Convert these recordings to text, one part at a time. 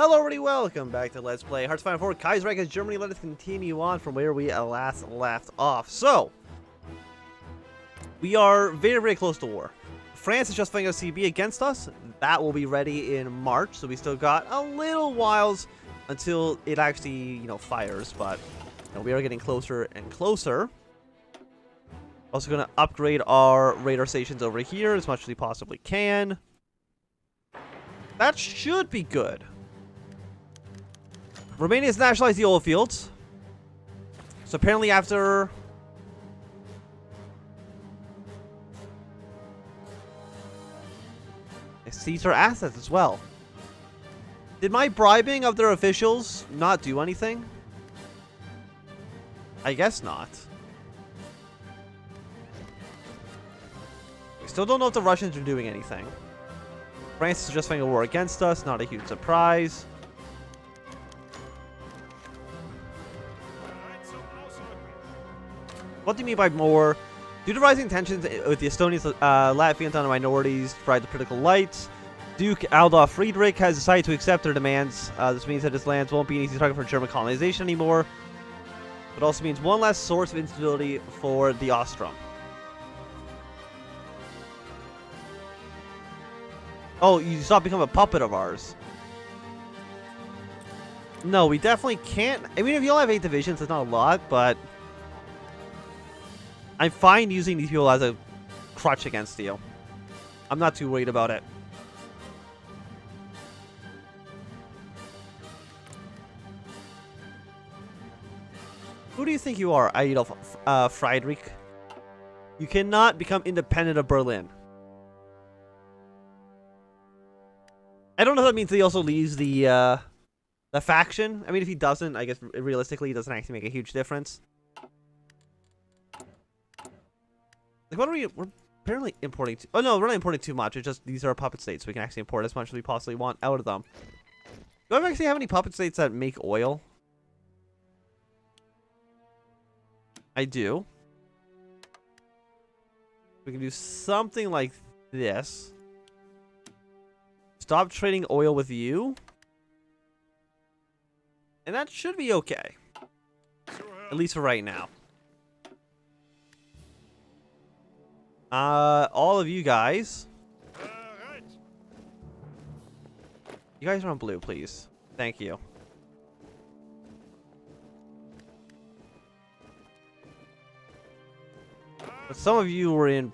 Hello everybody, welcome back to Let's Play Hearts of Iron 4 Kaiserreich as Germany. Let us continue on from where we last left off. So, we are very, very close to war. France is justifying a CB against us. That will be ready in March, so we still got a little whiles until it actually, fires. But we are getting closer and closer. Also going to upgrade our radar stations over here as much as we possibly can. That should be good. Romania has nationalized the oil fields. So apparently after... they seized our assets as well. Did my bribing of their officials not do anything? I guess not. We still don't know if the Russians are doing anything. France is just fighting a war against us. Not a huge surprise. What do you mean by more? Due to rising tensions with the Estonians, Latvians, and minorities provide the political light, Duke Adolf Friedrich has decided to accept their demands. This means that his lands won't be an easy target for German colonization anymore. It also means one less source of instability for the Ostrom. Oh, you stop becoming a puppet of ours. No, we definitely can't. I mean, if you only have 8 divisions, it's not a lot, but... I'm fine using these people as a crutch against you. I'm not too worried about it. Who do you think you are, Adolf Friedrich? You cannot become independent of Berlin. I don't know if that means he also leaves the faction. I mean, if he doesn't, I guess realistically, it doesn't actually make a huge difference. Like, what are we're apparently importing? Oh no, we're not importing too much. It's just these are puppet states, so we can actually import as much as we possibly want out of them. Do I actually have any puppet states that make oil? I do. We can do something like this. Stop trading oil with you. And that should be okay. At least for right now. All of you guys. You guys are on blue, please. Thank you. But some of you were in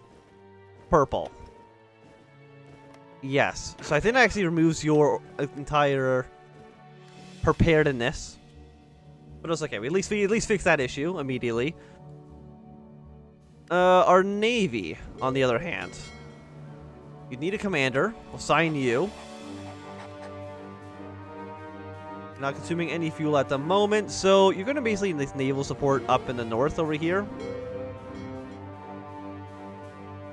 purple. Yes. So I think that actually removes your entire preparedness. But it's okay. We at least fix that issue immediately. Our Navy, on the other hand. You need a commander. We'll assign you. Not consuming any fuel at the moment, so you're going to basically need naval support up in the north over here.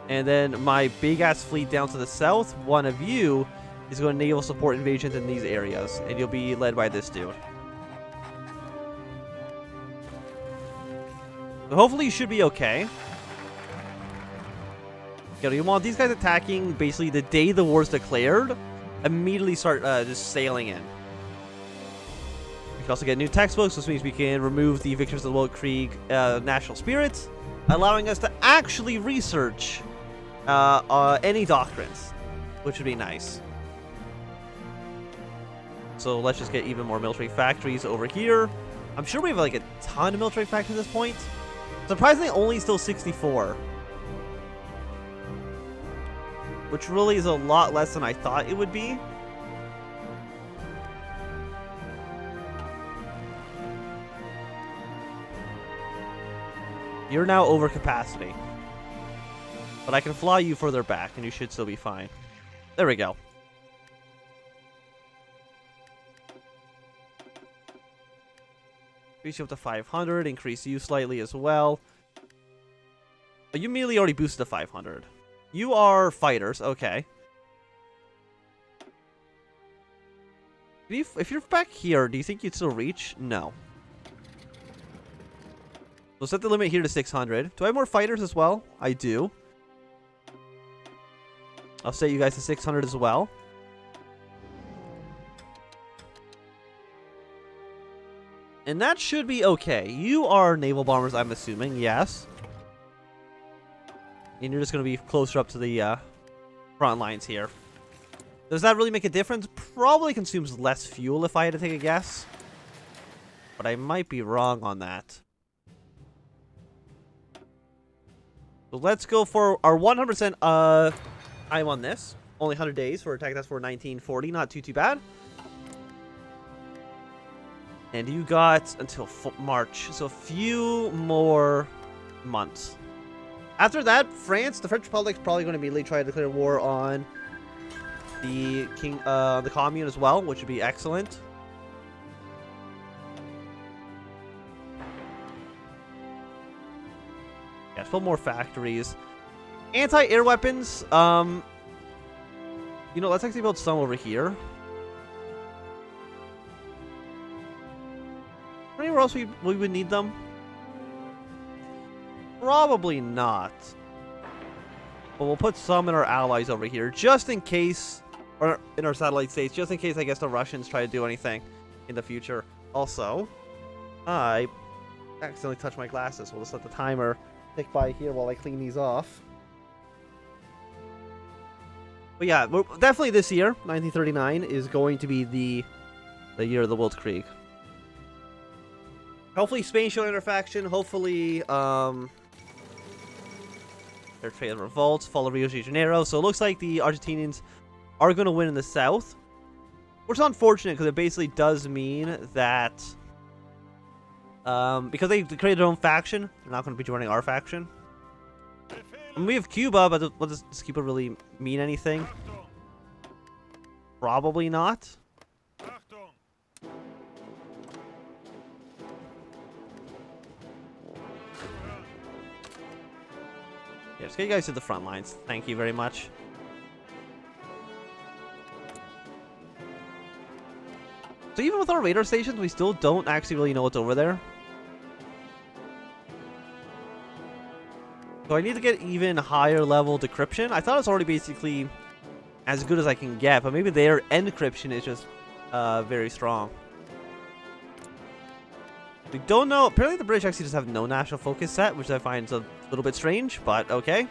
And then my big-ass fleet down to the south, one of you is going to naval support invasions in these areas, and you'll be led by this dude. So hopefully you should be okay. You want these guys attacking basically the day the war's declared. Immediately start just sailing in. We can also get new textbooks. This means we can remove the victims of the Weltkreig national spirit, allowing us to actually research any doctrines, which would be nice. So let's just get even more military factories over here. I'm sure we have like a ton of military factories at this point. Surprisingly, only still 64. Which really is a lot less than I thought it would be. You're now over capacity. But I can fly you further back and you should still be fine. There we go. Increase you up to 500. Increase you slightly as well. But you immediately already boosted to 500. You are fighters, okay. If you're back here, do you think you'd still reach? No. We'll set the limit here to 600. Do I have more fighters as well? I do. I'll set you guys to 600 as well. And that should be okay. You are naval bombers, I'm assuming. Yes. And you're just going to be closer up to the front lines here. Does that really make a difference? Probably consumes less fuel if I had to take a guess. But I might be wrong on that. So let's go for our 100% time on this. Only 100 days for attack. That's for 1940. Not too bad. And you got until March. So a few more months. After that, France, the French Republic, is probably going to immediately try to declare war on the the commune as well, which would be excellent. Yeah, still more factories. Anti-air weapons. You know, let's actually build some over here. Anywhere else we would need them? Probably not. But we'll put some in our allies over here, just in case, or in our satellite states, just in case, I guess, the Russians try to do anything in the future. Also, I accidentally touched my glasses. We'll just let the timer tick by here while I clean these off. But yeah, definitely this year, 1939, is going to be the year of the Weltkreig. Hopefully Spain showing their faction. Hopefully, their trade and revolts, fall of Rio de Janeiro. So it looks like the Argentinians are going to win in the south. Which is unfortunate because it basically does mean that because they created their own faction, they're not going to be joining our faction. And we have Cuba, but does Cuba really mean anything? Probably not. Yeah, just get you guys to the front lines. Thank you very much. So even with our radar stations, we still don't actually really know what's over there. So I need to get even higher level decryption. I thought it's already basically as good as I can get, but maybe their encryption is just very strong. We don't know. Apparently the British actually just have no national focus set, which I find is a little bit strange, but okay.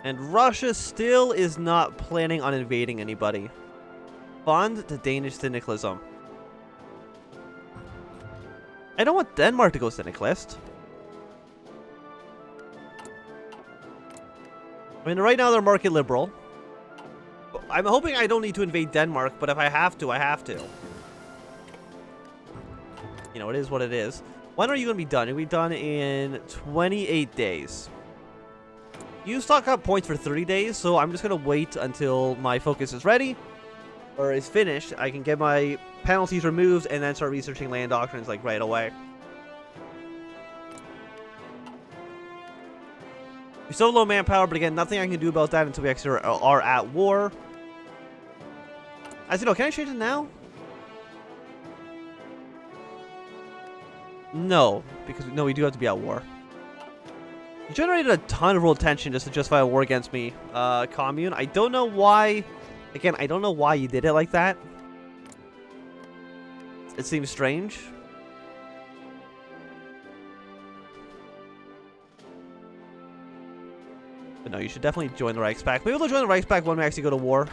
And Russia still is not planning on invading anybody. Fund the Danish syndicalism. I don't want Denmark to go syndicalist. I mean, right now they're market liberal. I'm hoping I don't need to invade Denmark, but if I have to, I have to. You know, it is what it is. When are you going to be done? You'll be done in 28 days. You stock up points for 30 days, so I'm just going to wait until my focus is ready, or is finished. I can get my penalties removed and then start researching land doctrines like right away. We're so low manpower, but again, nothing I can do about that until we actually are at war. As you know, can I change it now? No, because no, we do have to be at war. You generated a ton of world tension just to justify a war against me, commune. I don't know why. Again, I don't know why you did it like that. It seems strange. But no, you should definitely join the Reichspakt. Maybe we'll join the Reichspakt when we actually go to war.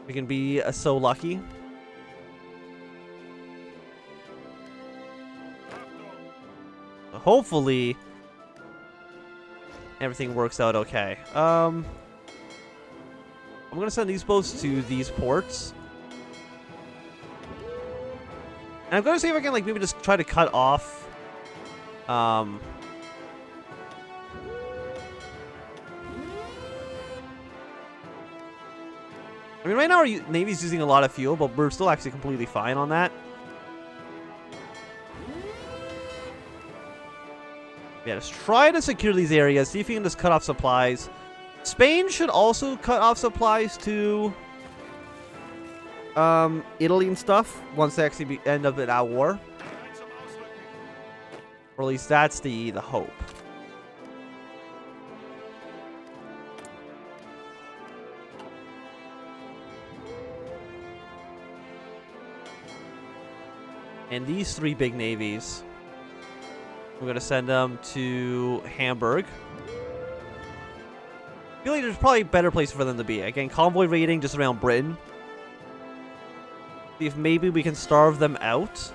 We can be so lucky. So hopefully everything works out okay. I'm gonna send these boats to these ports. And I'm gonna see if I can like maybe just try to cut off I mean, right now our Navy's using a lot of fuel, but we're still actually completely fine on that. Yeah, just try to secure these areas. See if you can just cut off supplies. Spain should also cut off supplies to Italy and stuff once they actually end up in our war. Or at least that's the hope. And these 3 big navies, we're going to send them to Hamburg. I feel like there's probably a better place for them to be. Again, convoy raiding just around Britain. See if maybe we can starve them out.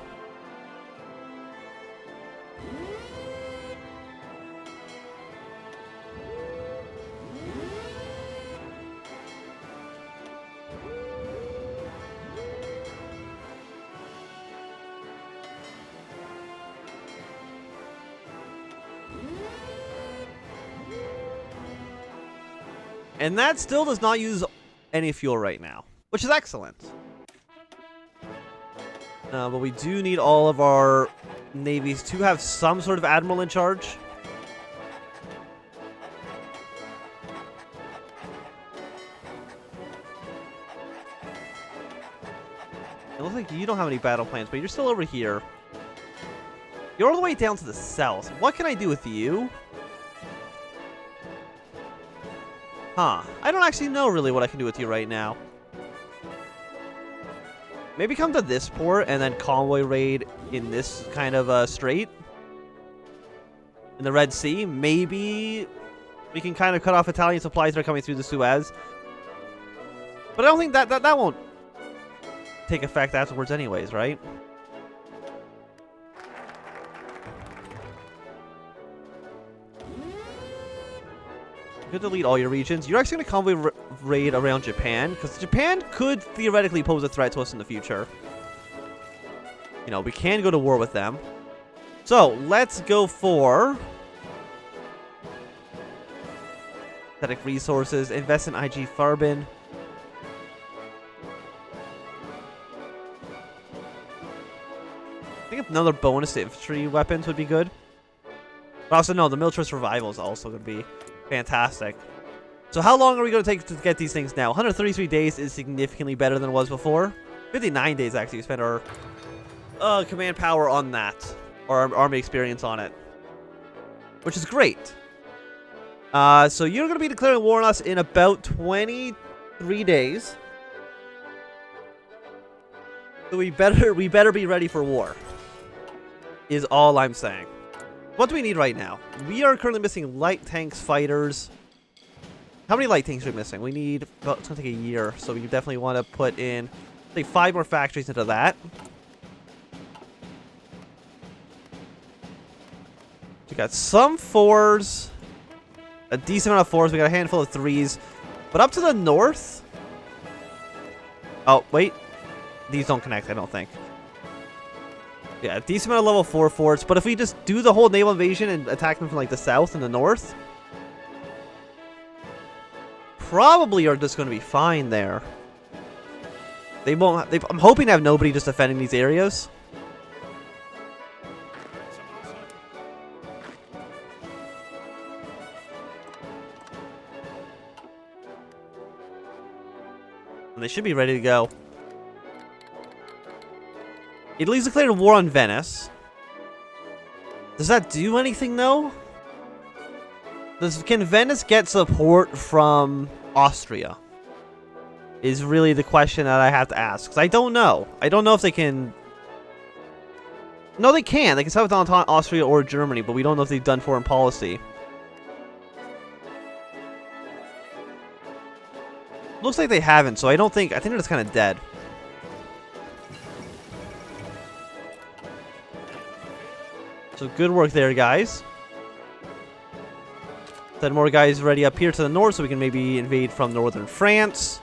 And that still does not use any fuel right now, which is excellent. But we do need all of our navies to have some sort of admiral in charge. It looks like you don't have any battle plans, but you're still over here. You're all the way down to the south. What can I do with you? Huh. I don't actually know really what I can do with you right now. Maybe come to this port and then convoy raid in this kind of strait. In the Red Sea. Maybe we can kind of cut off Italian supplies that are coming through the Suez. But I don't think that won't take effect afterwards anyways, right? Good to delete all your regions. You're actually going to convoy raid around Japan, because Japan could theoretically pose a threat to us in the future. You know, we can go to war with them. So, let's go for synthetic resources, invest in IG Farben. I think another bonus to infantry weapons would be good. But also, no, the military survival is also going to be fantastic. So how long are we going to take to get these things now? 133 days is significantly better than it was before. 59 days, actually. We spent our command power on that. Or our army experience on it. Which is great. So you're going to be declaring war on us in about 23 days. So we better be ready for war. Is all I'm saying. What do we need right now? We are currently missing light tanks, fighters. How many light tanks are we missing? We need, well, it's going to take a year, so we definitely want to put in, say, 5 more factories into that. We got some 4s, a decent amount of 4s. We got a handful of 3s, but up to the north. Oh, wait. These don't connect, I don't think. Yeah, a decent amount of level 4 forts, but if we just do the whole naval invasion and attack them from like the south and the north, probably are just going to be fine there. They won't. I'm hoping to have nobody just defending these areas. And they should be ready to go. Italy's declared war on Venice. Does that do anything, though? Can Venice get support from Austria? Is really the question that I have to ask. Because I don't know. I don't know if they can... No, they can. They can settle down on Austria or Germany, but we don't know if they've done foreign policy. Looks like they haven't, so I don't think... I think they're just kind of dead. So good work there, guys. Then more guys ready up here to the north so we can maybe invade from northern France.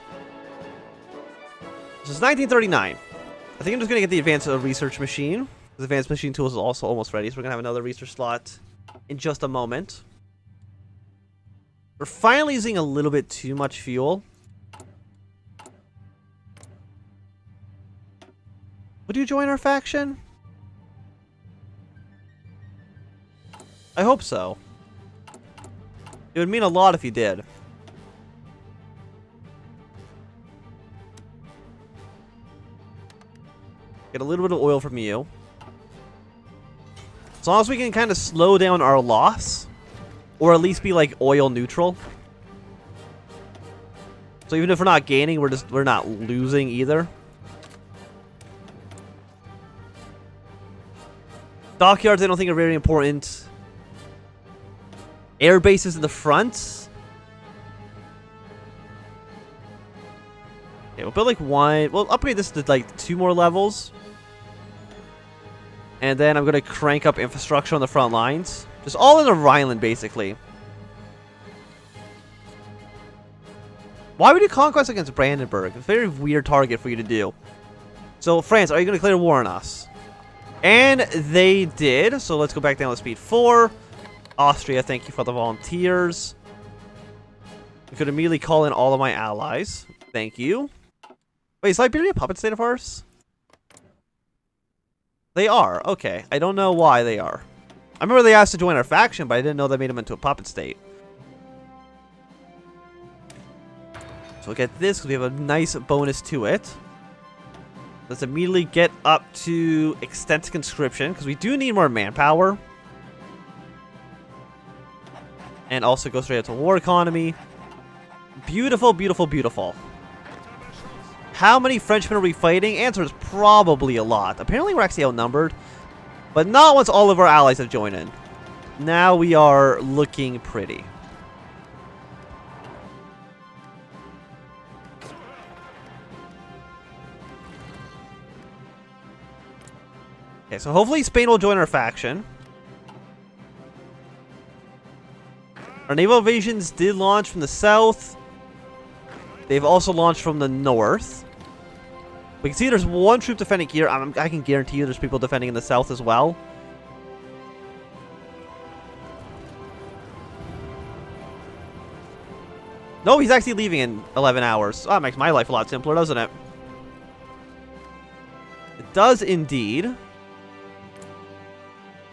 This is 1939. I think I'm just going to get the advanced research machine. The advanced machine tools is also almost ready, so we're going to have another research slot in just a moment. We're finally using a little bit too much fuel. Would you join our faction? I hope so. It would mean a lot if you did. Get a little bit of oil from you. As long as we can kind of slow down our loss. Or at least be like oil neutral. So even if we're not gaining, we're not losing either. Dockyards I don't think are very important. Air bases in the front. Okay, we'll build like one. We'll upgrade this to like 2 more levels. And then I'm going to crank up infrastructure on the front lines. Just all in the Rhineland, basically. Why would you conquest against Brandenburg? It's a very weird target for you to do. So, France, are you going to declare war on us? And they did. So, let's go back down to speed 4. Austria, thank you for the volunteers. We could immediately call in all of my allies. Thank you. Wait, is Liberia a puppet state of ours? They are. Okay. I don't know why they are. I remember they asked to join our faction, but I didn't know that made them into a puppet state. So we'll get this because we have a nice bonus to it. Let's immediately get up to extensive conscription because we do need more manpower. And also go straight up to war economy. Beautiful, beautiful, beautiful. How many Frenchmen are we fighting? Answer is probably a lot. Apparently we're actually outnumbered. But not once all of our allies have joined in. Now we are looking pretty. Okay, so hopefully Spain will join our faction. Our naval invasions did launch from the south. They've also launched from the north. We can see there's one troop defending here. I can guarantee you there's people defending in the south as well. No, he's actually leaving in 11 hours. Oh, that makes my life a lot simpler, doesn't it? It does indeed.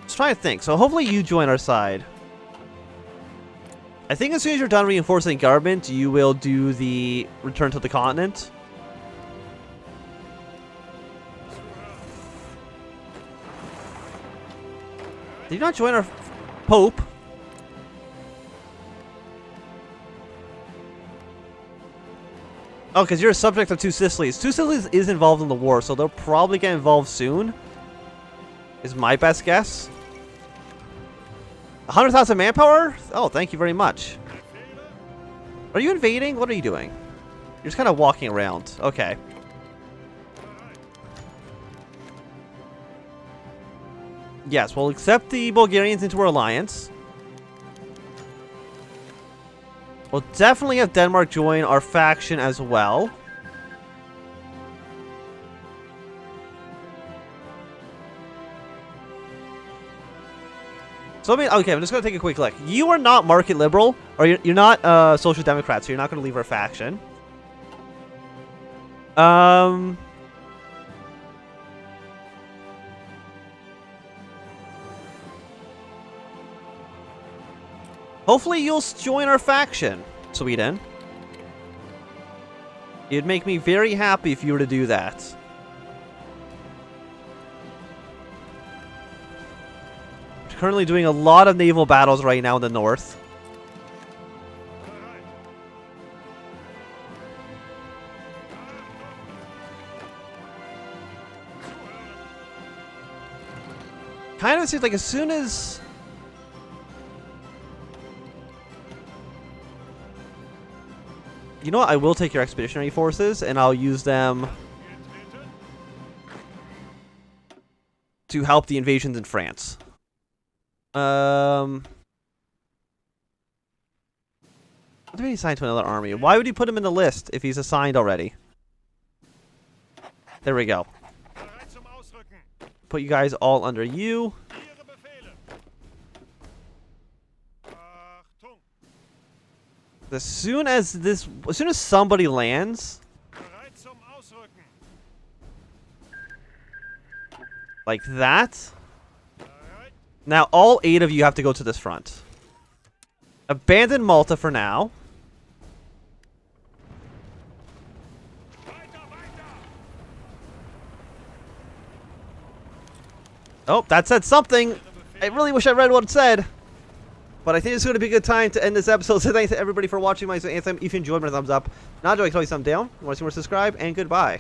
Let's try to think. So hopefully you join our side. I think as soon as you're done reinforcing government, you will do the return to the continent. Did you not join our Pope? Oh, because you're a subject of Two Sicilies. Two Sicilies is involved in the war, so they'll probably get involved soon. Is my best guess. 100,000 manpower? Oh, thank you very much. Are you invading? What are you doing? You're just kind of walking around. Okay. Yes, we'll accept the Bulgarians into our alliance. We'll definitely have Denmark join our faction as well. So, I mean, okay, I'm just going to take a quick look. You are not market liberal, or you're not social democrat, so you're not going to leave our faction. Hopefully you'll join our faction, Sweden. It'd make me very happy if you were to do that. We're currently doing a lot of naval battles right now in the north. Kind of seems like as soon as... You know what? I will take your expeditionary forces, and I'll use them to help the invasions in France. What did he assign to another army? Why would he put him in the list if he's assigned already? There we go. Put you guys all under you. As soon as somebody lands, like that, now all 8 of you have to go to this front. Abandon Malta for now. Oh, that said something. I really wish I read what it said. But I think it's going to be a good time to end this episode. So thanks to everybody for watching my Anthem. If you enjoyed, my thumbs up. Not enjoying, tell me thumbs down. Want to see more, subscribe, and goodbye.